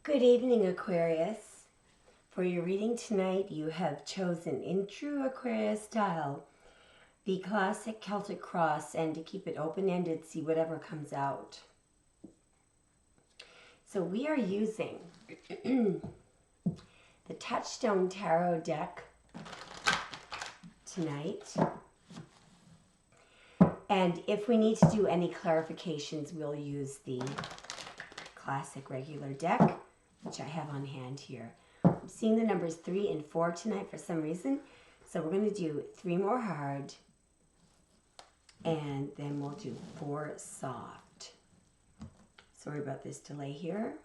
Good evening, Aquarius. For your reading tonight, you have chosen, in true Aquarius style, the classic Celtic cross, and to keep it open-ended, see whatever comes out. So we are using the Touchstone Tarot deck tonight. And if we need to do any clarifications, we'll use the classic regular deck, which I have on hand here. I'm seeing the numbers 3 and 4 tonight for some reason. So we're going to do 3 more hard, and then we'll do 4 soft. Sorry about this delay here.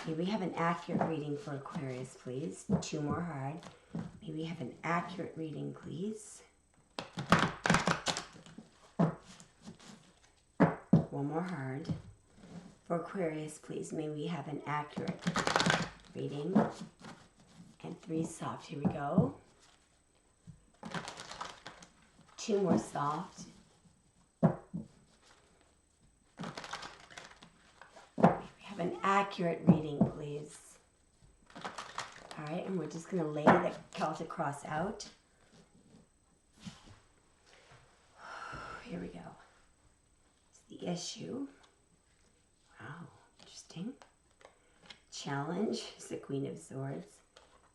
May we have an accurate reading for Aquarius, please. 2 more hard. May we have an accurate reading, please. 1 more hard. For Aquarius, please, may we have an accurate reading. And 3 soft. Here we go. 2 more soft. We have an accurate reading, please. All right, and we're just going to lay the Celtic cross out. Here we go. It's the issue. Wow, interesting. Challenge is the Queen of Swords.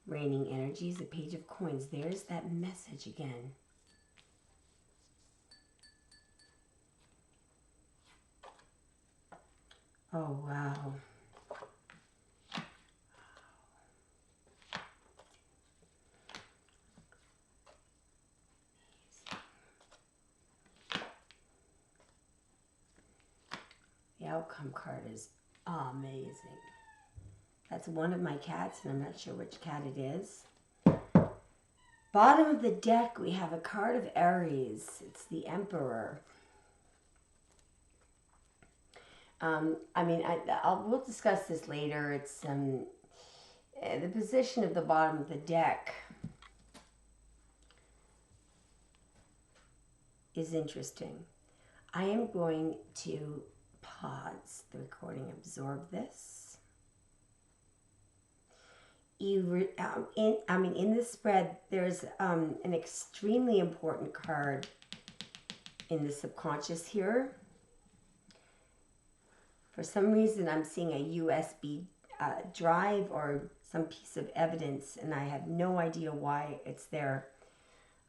Reigning energies, the Page of Coins. There's that message again. Oh, wow. The outcome card is amazing. That's one of my cats, and I'm not sure which cat it is. Bottom of the deck, we have a card of Aries. It's the Emperor. We'll discuss this later. It's the position of the bottom of the deck is interesting. I am going to pause the recording, absorb this. In this spread, there's an extremely important card in the subconscious here. For some reason, I'm seeing a USB drive or some piece of evidence, and I have no idea why it's there.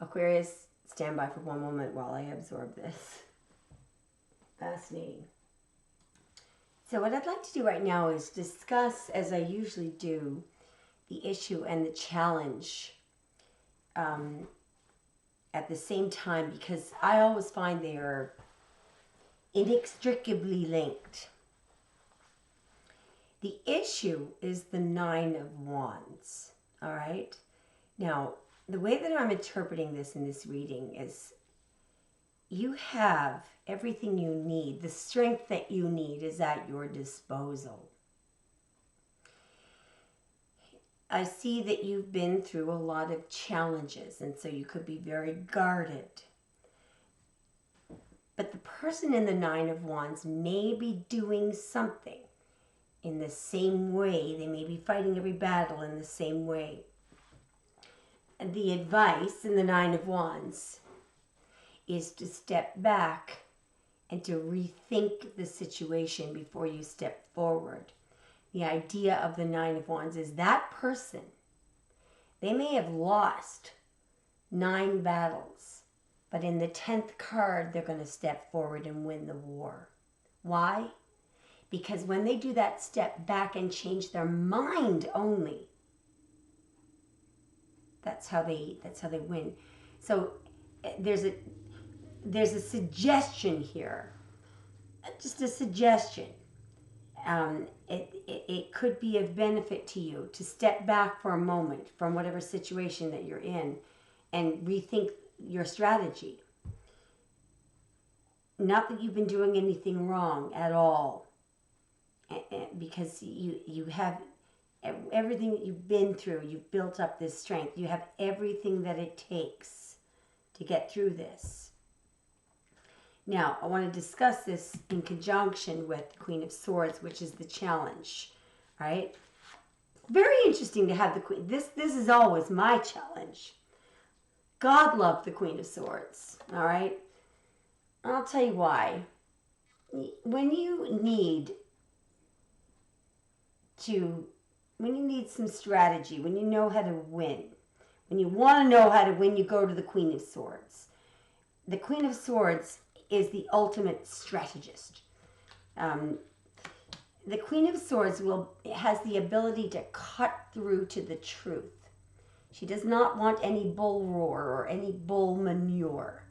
Aquarius, stand by for one moment while I absorb this. Fascinating. So what I'd like to do right now is discuss, as I usually do, the issue and the challenge at the same time, because I always find they are inextricably linked. The issue is the 9 of Wands, all right? Now, the way that I'm interpreting this in this reading is you have everything you need. The strength that you need is at your disposal. I see that you've been through a lot of challenges, and so you could be very guarded. But the person in the 9 of Wands may be doing something in the same way. They may be fighting every battle in the same way. And the advice in the 9 of Wands is to step back and to rethink the situation before you step forward. The idea of the 9 of Wands is that person, they may have lost 9 battles, but in the 10th card, they're going to step forward and win the war. Why? Because when they do that step back and change their mind only, that's how they win. So there's a suggestion here, just a suggestion. It could be of benefit to you to step back for a moment from whatever situation that you're in and rethink your strategy. Not that you've been doing anything wrong at all, because you have everything that you've been through. You've built up this strength. You have everything that it takes to get through this. Now, I want to discuss this in conjunction with the Queen of Swords, which is the challenge. right? Very interesting to have the Queen. This is always my challenge. God loved the Queen of Swords, all right? I'll tell you why. When you need some strategy, when you know how to win, when you want to know how to win, you go to the Queen of Swords. The Queen of Swords is the ultimate strategist. The Queen of Swords has the ability to cut through to the truth. She does not want any bull roar or any bull manure.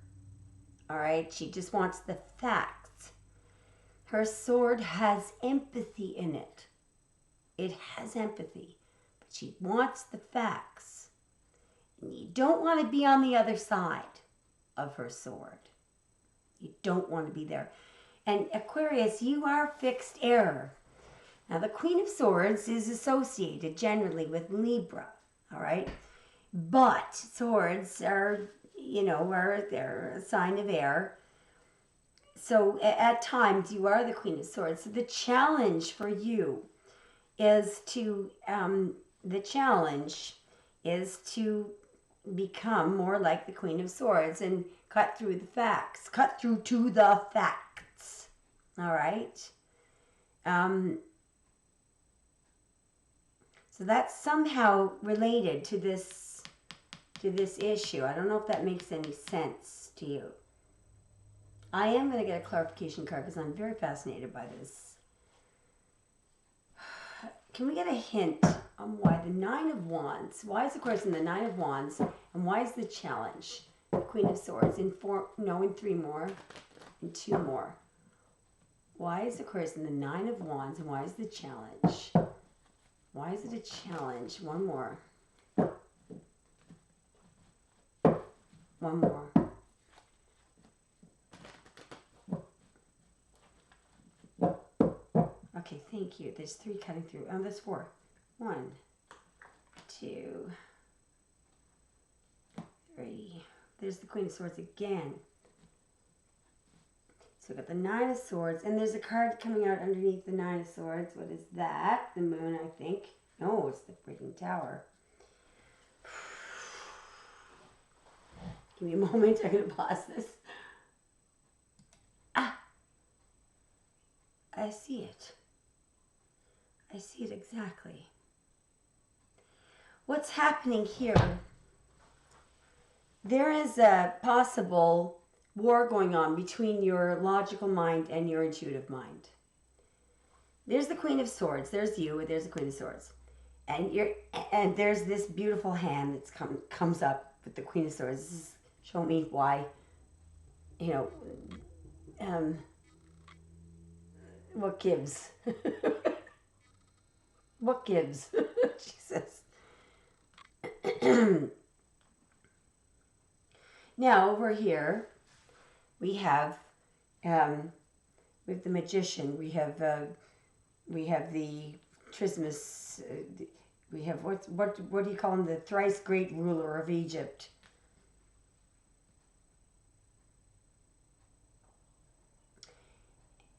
All right? She just wants the facts. Her sword has empathy in it. It has empathy. But she wants the facts. And you don't want to be on the other side of her sword. You don't want to be there. And Aquarius, you are fixed air. Now, the Queen of Swords is associated generally with Libra, all right? But swords are, they're a sign of air. So at times you are the Queen of Swords. So the challenge for you is to become more like the Queen of Swords and cut through the facts. Cut through to the facts. All right? So that's somehow related to this issue. I don't know if that makes any sense to you. I am going to get a clarification card because I'm very fascinated by this. Can we get a hint on why the Nine of Wands, why is Aquarius in the Nine of Wands, and why is the challenge the Queen of Swords in 3 more, and 2 more? Why is Aquarius in the Nine of Wands, and why is the challenge? Why is it a challenge? 1 more. 1 more. Okay, thank you. There's 3 cutting through. Oh, there's 4. 1, 2, 3. There's the Queen of Swords again. So we've got the Nine of Swords, and there's a card coming out underneath the Nine of Swords. What is that? The Moon, I think. No, it's the freaking Tower. Give me a moment. I'm going to pause this. Ah! I see it. I see it exactly. What's happening here? There is a possible war going on between your logical mind and your intuitive mind. There's the Queen of Swords. There's you, and there's the Queen of Swords. And there's this beautiful hand that's comes up with the Queen of Swords. This is show me why, what gives? What gives? Jesus. Now over here, we have the Magician. We have the Trismus. We have what do you call him? The thrice great ruler of Egypt.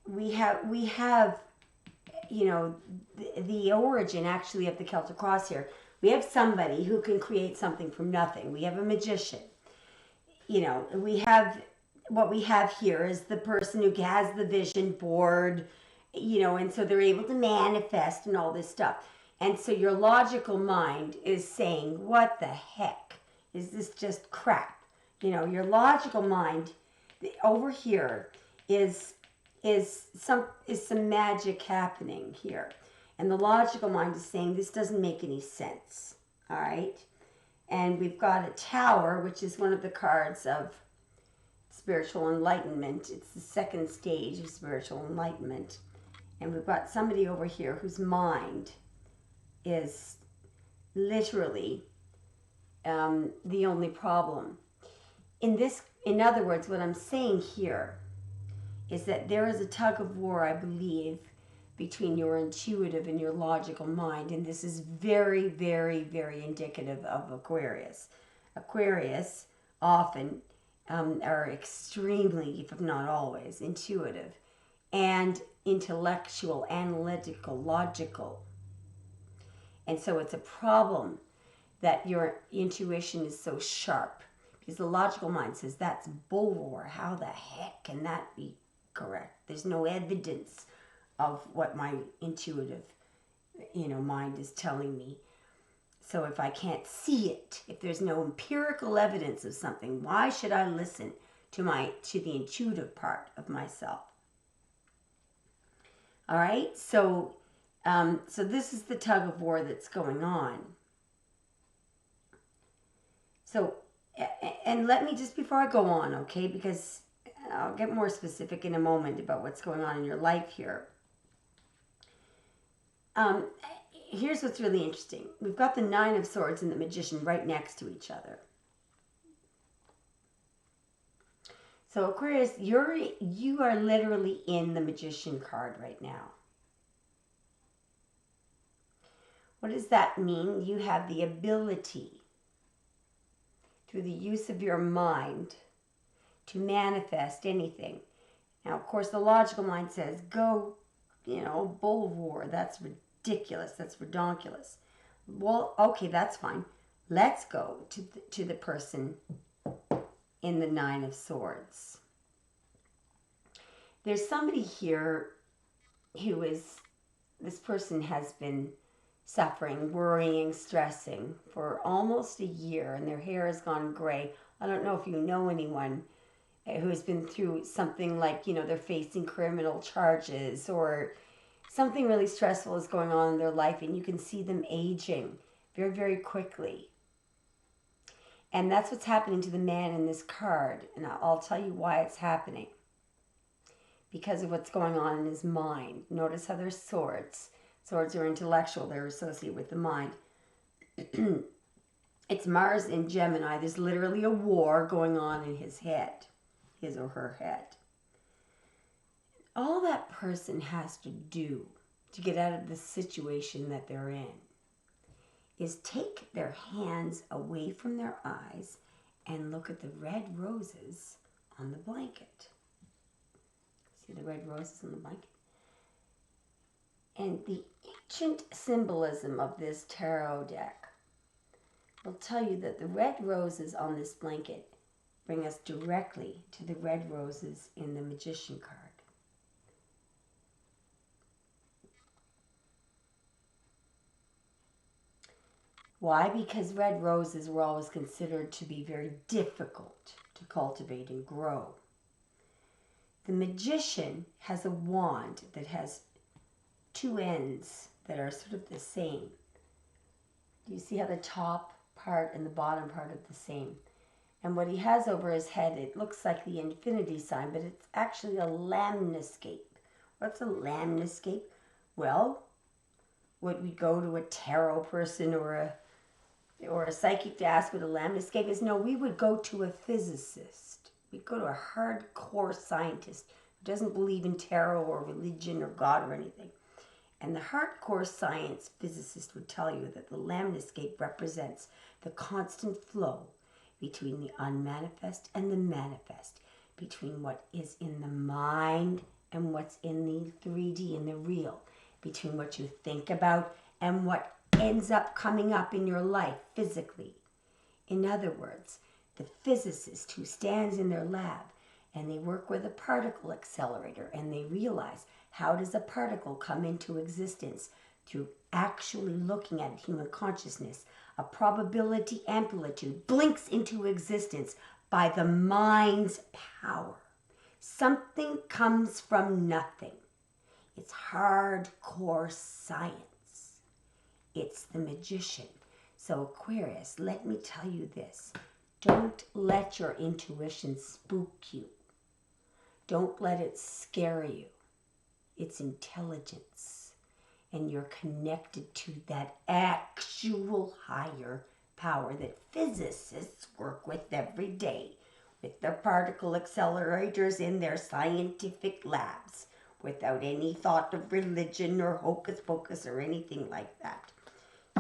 We have the origin actually of the Celtic cross here. We have somebody who can create something from nothing. We have a magician. We have what we have here is the person who has the vision board, and so they're able to manifest and all this stuff. And so your logical mind is saying, what the heck? Is this just crap? Your logical mind over here is some magic happening here. And the logical mind is saying this doesn't make any sense. All right? And we've got a Tower, which is one of the cards of spiritual enlightenment. It's the 2nd stage of spiritual enlightenment. And we've got somebody over here whose mind is literally the only problem. In other words, what I'm saying here is that there is a tug of war, I believe, between your intuitive and your logical mind. And this is very, very, very indicative of Aquarius. Aquarius often are extremely, if not always, intuitive and intellectual, analytical, logical. And so it's a problem that your intuition is so sharp, because the logical mind says that's bull. How the heck can that be correct? There's no evidence of what my intuitive, mind is telling me. So if I can't see it, if there's no empirical evidence of something, why should I listen to the intuitive part of myself? All right, so this is the tug of war that's going on. So, and let me just, before I go on, okay, because I'll get more specific in a moment about what's going on in your life here. Here's what's really interesting. We've got the Nine of Swords and the Magician right next to each other. So Aquarius, you are literally in the Magician card right now. What does that mean? You have the ability, through the use of your mind, to manifest anything. Now, of course, the logical mind says, go, bull war. That's ridiculous. That's redonkulous. Well, okay, that's fine. Let's go to the person in the Nine of Swords. There's somebody here this person has been suffering, worrying, stressing for almost a year, and their hair has gone gray. I don't know if you know anyone who has been through something like, they're facing criminal charges or something really stressful is going on in their life, and you can see them aging very, very quickly. And that's what's happening to the man in this card, and I'll tell you why it's happening. Because of what's going on in his mind. Notice how there's swords. Swords are intellectual. They're associated with the mind. It's Mars in Gemini. There's literally a war going on in his head. His or her head. All that person has to do to get out of the situation that they're in is take their hands away from their eyes and look at the red roses on the blanket. See the red roses on the blanket? And the ancient symbolism of this tarot deck will tell you that the red roses on this blanket bring us directly to the red roses in the Magician card. Why? Because red roses were always considered to be very difficult to cultivate and grow. The Magician has a wand that has two ends that are sort of the same. Do you see how the top part and the bottom part are the same? And what he has over his head, it looks like the infinity sign, but it's actually a lamnescape. What's a lamnescape? Well, would we go to a tarot person or a psychic to ask what a lamnescape is? No, we would go to a physicist. We'd go to a hardcore scientist who doesn't believe in tarot or religion or God or anything. And the hardcore science physicist would tell you that the lamnescape represents the constant flow between the unmanifest and the manifest, between what is in the mind and what's in the 3D, in the real, between what you think about and what ends up coming up in your life physically. In other words, the physicist who stands in their lab and they work with a particle accelerator and they realize, how does a particle come into existence? Through actually looking at human consciousness. A probability amplitude blinks into existence by the mind's power. Something comes from nothing. It's hardcore science. It's the Magician. So Aquarius, let me tell you this. Don't let your intuition spook you. Don't let it scare you. It's intelligence. And you're connected to that actual higher power that physicists work with every day, with their particle accelerators in their scientific labs, without any thought of religion or hocus pocus or anything like that.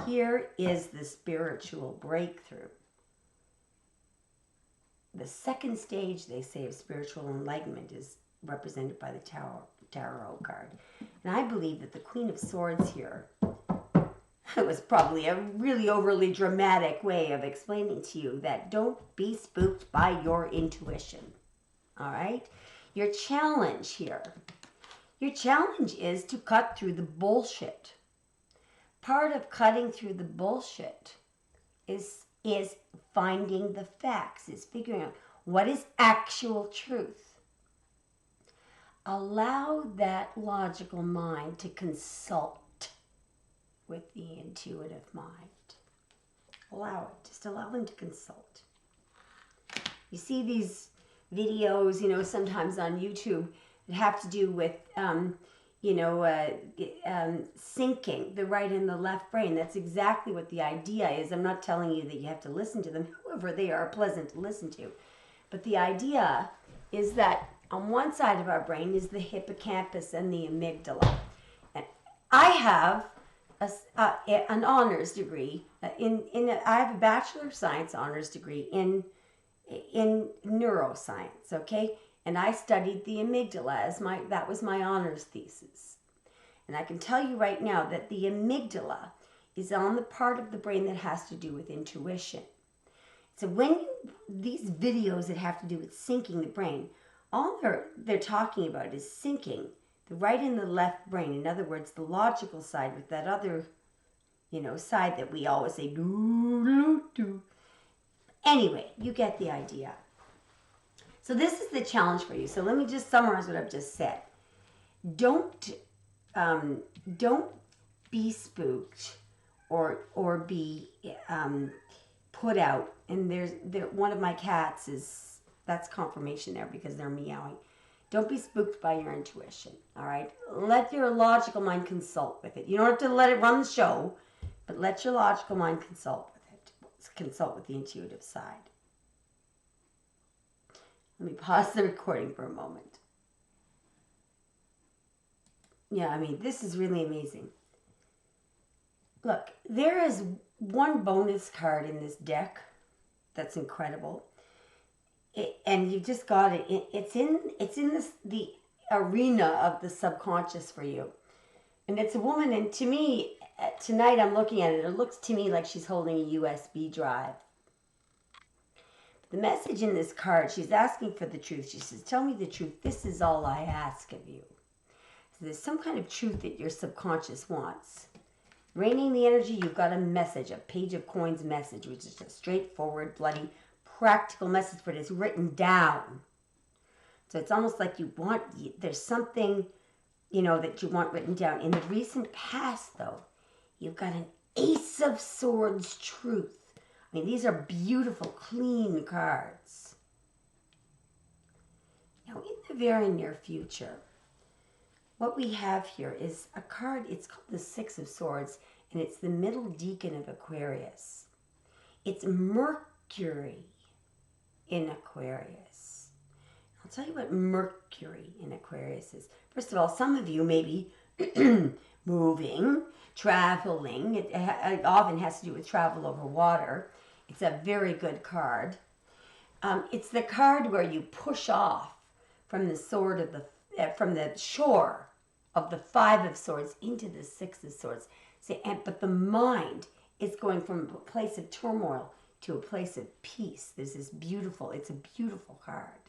Here is the spiritual breakthrough. The second stage, they say, of spiritual enlightenment is represented by the tarot card. And I believe that the Queen of Swords here It was probably a really overly dramatic way of explaining to you that don't be spooked by your intuition. All right? Your challenge here, your challenge is to cut through the bullshit. Part of cutting through the bullshit is finding the facts, is figuring out what is actual truth. Allow that logical mind to consult with the intuitive mind. Allow it. Just allow them to consult. You see these videos, sometimes on YouTube that have to do with, syncing the right and the left brain. That's exactly what the idea is. I'm not telling you that you have to listen to them. However, they are pleasant to listen to. But the idea is that on one side of our brain is the hippocampus and the amygdala. And I have an honors degree I have a Bachelor of Science honors degree in neuroscience, okay? And I studied the amygdala that was my honors thesis. And I can tell you right now that the amygdala is on the part of the brain that has to do with intuition. So these videos that have to do with syncing the brain, all they're talking about is syncing the right and the left brain. In other words, the logical side with that other, side that we always say, do. Anyway, you get the idea. So this is the challenge for you. So let me just summarize what I've just said. Don't be spooked or be put out. And one of my cats that's confirmation there because they're meowing. Don't be spooked by your intuition, all right? Let your logical mind consult with it. You don't have to let it run the show, but let your logical mind consult with it. Consult with the intuitive side. Let me pause the recording for a moment. Yeah, this is really amazing. Look, there is one bonus card in this deck that's incredible. And you just got it. It's in the arena of the subconscious for you. And it's a woman, and to me, tonight I'm looking at it, it looks to me like she's holding a USB drive. The message in this card, she's asking for the truth. She says, tell me the truth. This is all I ask of you. So there's some kind of truth that your subconscious wants. Raining the energy, you've got a message, a page of coins message, which is a straightforward, bloody, practical message, but it's written down. So it's almost like there's something, that you want written down. In the recent past, though, you've got an Ace of Swords truth. These are beautiful, clean cards. Now, in the very near future, what we have here is a card, it's called the Six of Swords, and it's the middle decan of Aquarius. It's Mercury in Aquarius. I'll tell you what Mercury in Aquarius is. First of all, some of you may be moving, traveling. It often has to do with travel over water. It's a very good card. It's the card where you push off from the from the shore of the Five of Swords into the Six of Swords. But the mind is going from a place of turmoil to a place of peace. It's a beautiful card.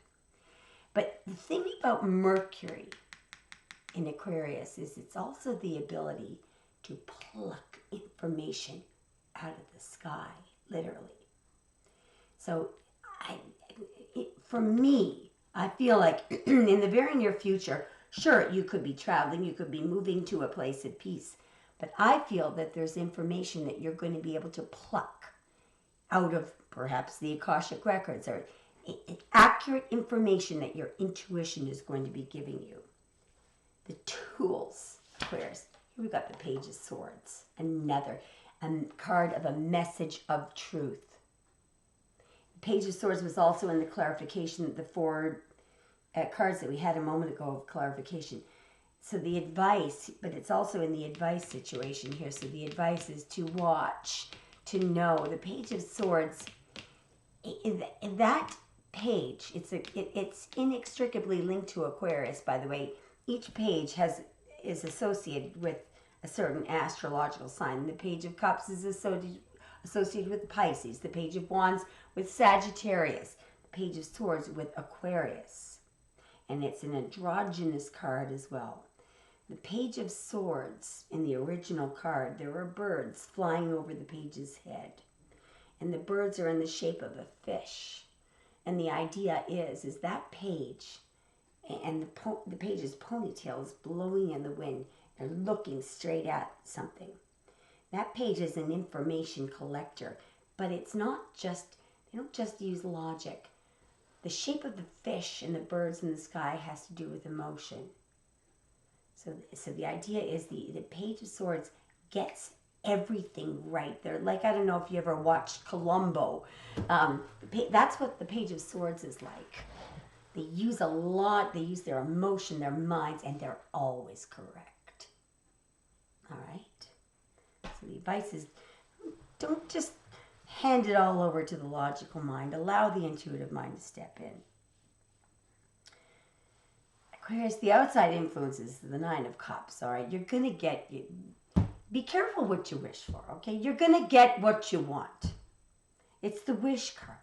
But the thing about Mercury in Aquarius is it's also the ability to pluck information out of the sky, literally. So for me, I feel like in the very near future, sure, you could be traveling, you could be moving to a place of peace, but I feel that there's information that you're going to be able to pluck out of perhaps the Akashic records, or accurate information that your intuition is going to be giving you. The tools, Aquarius. Here we've got the Page of Swords, another card of a message of truth. The Page of Swords was also in the clarification, the four cards that we had a moment ago of clarification. So the advice, but it's also in the advice situation here. So the advice is to watch, to know. The Page of Swords, that page, it's inextricably linked to Aquarius, by the way. Each page is associated with a certain astrological sign. The Page of Cups is associated with Pisces. The Page of Wands with Sagittarius. The Page of Swords with Aquarius. And it's an androgynous card as well. The Page of Swords, in the original card, there are birds flying over the page's head. And the birds are in the shape of a fish. And the idea is that page, and the page's ponytail is blowing in the wind. They're looking straight at something. That page is an information collector, but it's not just, they don't just use logic. The shape of the fish and the birds in the sky has to do with emotion. So the idea is the Page of Swords gets everything right. They're like, I don't know if you ever watched Columbo. That's what the Page of Swords is like. They use a lot. They use their emotion, their minds, and they're always correct. All right? So the advice is, don't just hand it all over to the logical mind. Allow the intuitive mind to step in. Aquarius, the outside influences, the Nine of Cups, all right? You're going to get, be careful what you wish for, okay? You're going to get what you want. It's the wish card.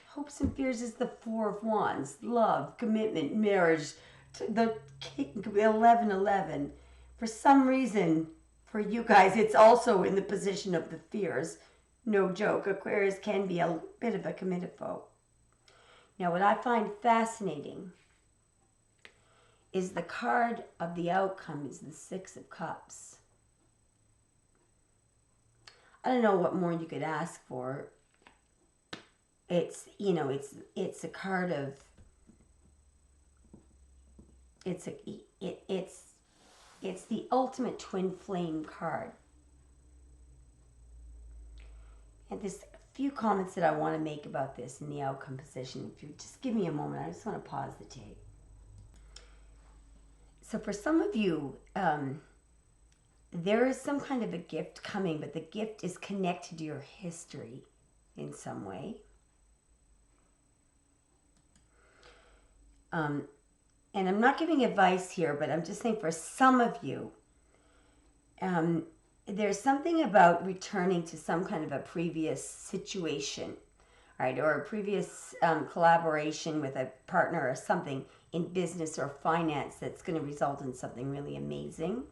Hopes and fears is the Four of Wands, love, commitment, marriage, the 1111. For some reason, for you guys, it's also in the position of the fears. No joke, Aquarius can be a bit of a commitophobe. Now, what I find fascinating is the card of the outcome is the Six of Cups. I don't know what more you could ask for. It's, you know, it's a card of, it's the ultimate twin flame card. And there's a few comments that I want to make about this in the outcome position. If you just give me a moment, I just want to pause the tape. So for some of you, there is some kind of a gift coming, but the gift is connected to your history in some way. And I'm not giving advice here, but I'm just saying for some of you, there's something about returning to some kind of a previous situation, right? Or a previous collaboration with a partner or something in business or finance that's going to result in something really amazing.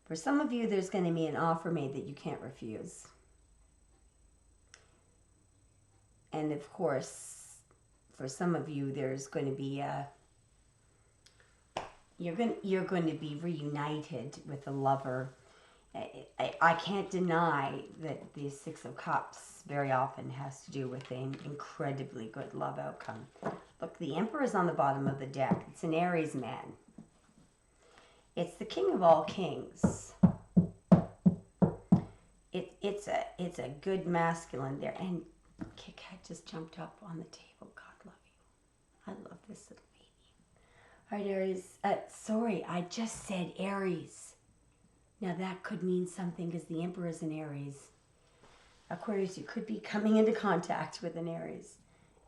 For some of you, there's going to be an offer made that you can't refuse. And of course, for some of you, there's going to be you're going to be reunited with a lover. I can't deny that the Six of Cups very often has to do with an incredibly good love outcome. Look, the Emperor is on the bottom of the deck. It's an Aries man. It's the King of all kings. It's a good masculine there. And Kit Kat just jumped up on the table. God love you. I love this little baby. All right, Aries. Sorry, I just said Aries. Now that could mean something because the Emperor is an Aries. Aquarius, you could be coming into contact with an Aries.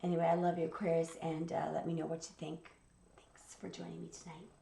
Anyway, I love you, Aquarius, and let me know what you think. Thanks for joining me tonight.